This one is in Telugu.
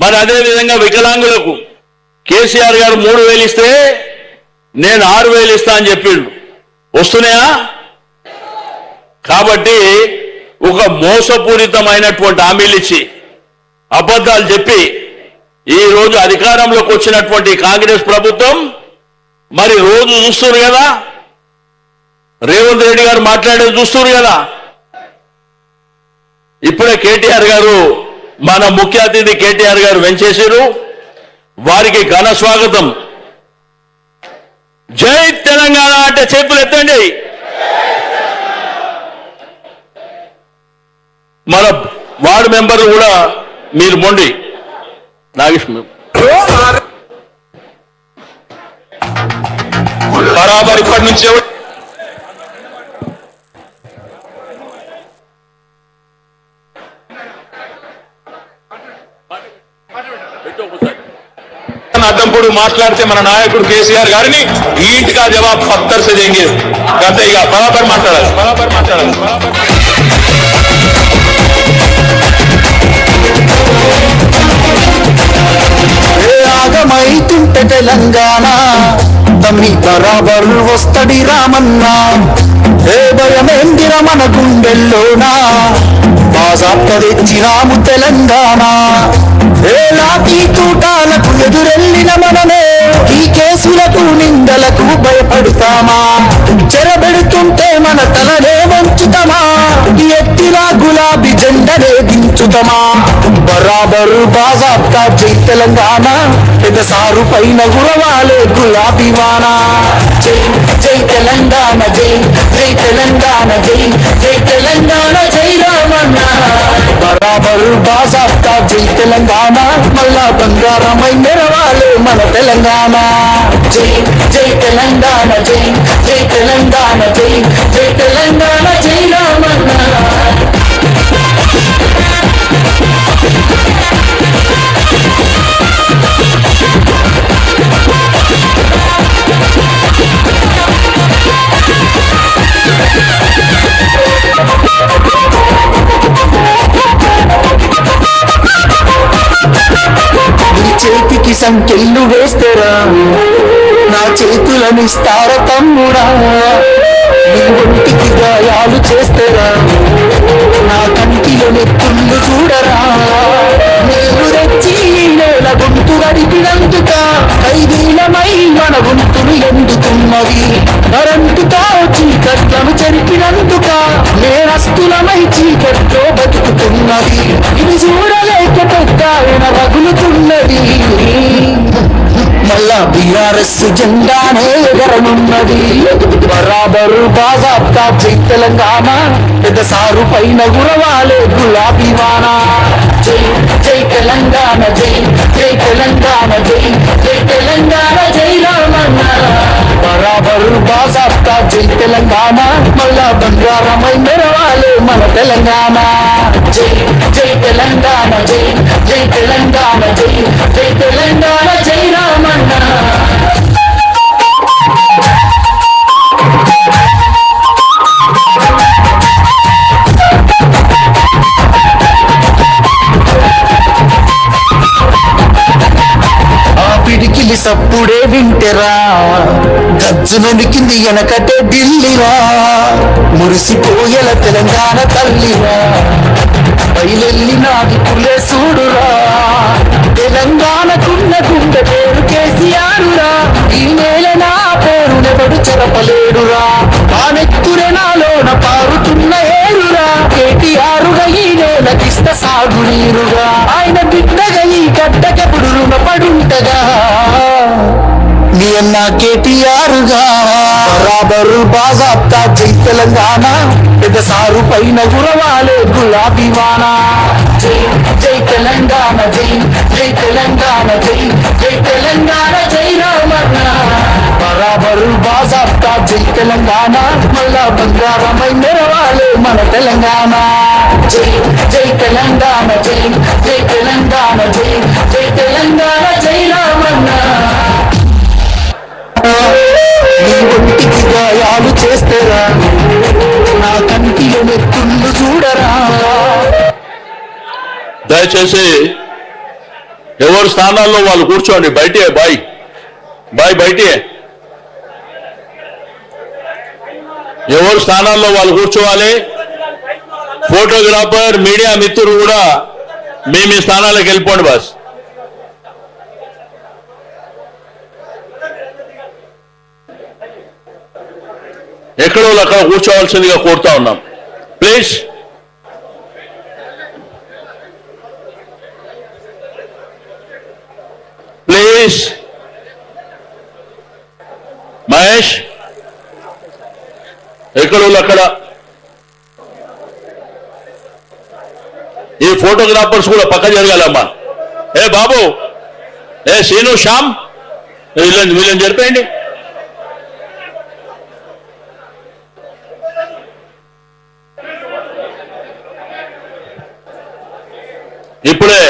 మరి అదేవిధంగా వికలాంగులకు కేసీఆర్ గారు 3,000 ఇస్తే నేను 6,000 ఇస్తా అని చెప్పిండు. వస్తున్నాయా? కాబట్టి ఒక మోసపూరితమైనటువంటి హామీలు ఇచ్చి అబద్ధాలు చెప్పి ఈ రోజు అధికారంలోకి వచ్చినటువంటి కాంగ్రెస్ ప్రభుత్వం మరి రోజు చూస్తున్నారు కదా, రేవంత్ రెడ్డి గారు మాట్లాడేది చూస్తున్నారు కదా. ఇప్పుడే కేటీఆర్ గారు, మన ముఖ్య అతిథి కేటీఆర్ గారు వెంచేశారు. వారికి ఘన స్వాగతం. జై తెలంగాణ అంటే చేతులు ఎత్తండి. మన వార్డు మెంబర్ కూడా మీరు మొండి నాగేష్ బరాబర్ ఇప్పటి నుంచి అద్దంపుడు మాట్లాడితే మన నాయకుడు కేసీఆర్ గారిని ఈట్ కా జవాబ్ పత్తర్ సే దేంగే. అంతే ఇక బరాబర్ మాట్లాడాలి. ఆగమైతుంటే తెలంగాణ తమ్మి బరాబర్ వస్తడి రామన్న. ఏ భయమేందిర మన గుండెల్లోనా బాజాప్త తెచ్చిరాము తెలంగాణ. ఏ లాఠీ తూటాలకు ఎదురెళ్ళిన మనమే ఈ కేసులకు నిందలకు భయపడతామా? చెరబెడుతుంటే మన తలనే వంచుతామా? ఎత్తిలా గులాబీ జెండనే దించుతామా? బరాబరు బాజాప్తా జై తెలంగాణ. పెద్ద సారు పైన గురవాలే గులాబీ వాన. జై జై తెలంగాణ, జై జై తెలంగాణ, జై జై తెలంగాణ, జై రామన్న. బరాబరు బాజాప్తా జై తెలంగాణ. మళ్ళా బంగారమై మెరవాలే మన తెలంగాణ. జై జై తెలంగాణ, జై జై తెలంగాణ, జై జై తెలంగాణ, జై రామన్న. చేతికి సంకెళ్ళు వేస్తారా, నా చేతులనిస్తార తమ్ముడా. నీ ఒంటికి గాయాలు చేస్తారా, నా కంటిలో నెత్తుళ్ళు చూడరా. నేను తెచ్చి నేల గొంతు గడిపినందుక ఖైదీలమై మన గొంతులు ఎందుకున్నవి. కరెంటుతో చీకట్లను చెరిపినందుక నేరస్తులమై చీకట్లో బతుకుతున్నది. ఇది చూడలేక పెద్ద రగులుతున్నది. మళ్ళా బీఆర్ఎస్ జెండానే ఎగరనున్నది. బరాబరు బాజాప్తా జై తెలంగాణ. పెద్ద సారు పైన గురవాలే గులాబీ వాన. జై జై తెలంగాణ, జై జై తెలంగాణ, జై జై తెలంగాణ, జై రామన్న. బరాబరు బాజాప్తా జై తెలంగాణ. మళ్ళా బంగారమై మెరవాలే మన తెలంగాణ. జై జై తెలంగాణ, జై జై తెలంగాణ, జై జై తెలంగాణ, జై రామన్న. పిడికిలి సప్పుడే వింటెరా, గజ్జునొలికింది వెనకటే ఢిల్లీరా. మురిసిపోయేల తెలంగాణ తల్లిరా, బయలెల్లినాది పులే చూడురా. తెలంగాణకున్న గుండె పేరు కేసీఆరురా. ఈ నేల నా పేరునెవడు చెరపలేడురా. ఆనెత్తురే నాలోన పారుతున్న ఏరురా. కేటీఆరుగా ఈ నేలకిష్ట సాగు నీరుగా. ఆయన బిడ్డగా ఈ గడ్డకెప్పుడు రుణపడుంటగా మీ అన్న కేటీఆరుగా. బరాబరు బాజాప్తా జై తెలంగాణ. పెద్ద సారు పైన గురవాలే గులాబీ వాన. జై జై తెలంగాణ, జై జై తెలంగాణ, జై జై తెలంగాణ, జై రామన్న. బరాబరు బాజాప్తా జై తెలంగాణ. మళ్ళా బంగారమై మెరవాలే మన తెలంగాణ. జై జై తెలంగాణ, జై జై తెలంగాణ, జై జై తెలంగాణ, జై రామన్న. నీ ఒంటికి గాయాలు చేస్తారా, నా కంటిలో నెత్తుళ్ళు చూడరా. దయచేసి ఎవరు స్థానాల్లో వాళ్ళు కూర్చోండి. బయటే బయటే ఎవరు స్థానాల్లో వాళ్ళు కూర్చోవాలి. ఫోటోగ్రాఫర్, మీడియా మిత్రులు కూడా మీ స్థానాలకు వెళ్ళిపోండి బాస్. ఎక్కడో అక్కడ కూర్చోవలసిందిగా కోరుతా ఉన్నాం. ప్లీజ్. ప్లీజ్ మహేష్, ఎక్కడో అక్కడ. ఈ ఫోటోగ్రాఫర్స్ కూడా పక్క జరగాలమ్మా. ఏ బాబు, ఏ సీను, శ్యామ్, వీళ్ళని జరిపేయండి. ఇప్పుడే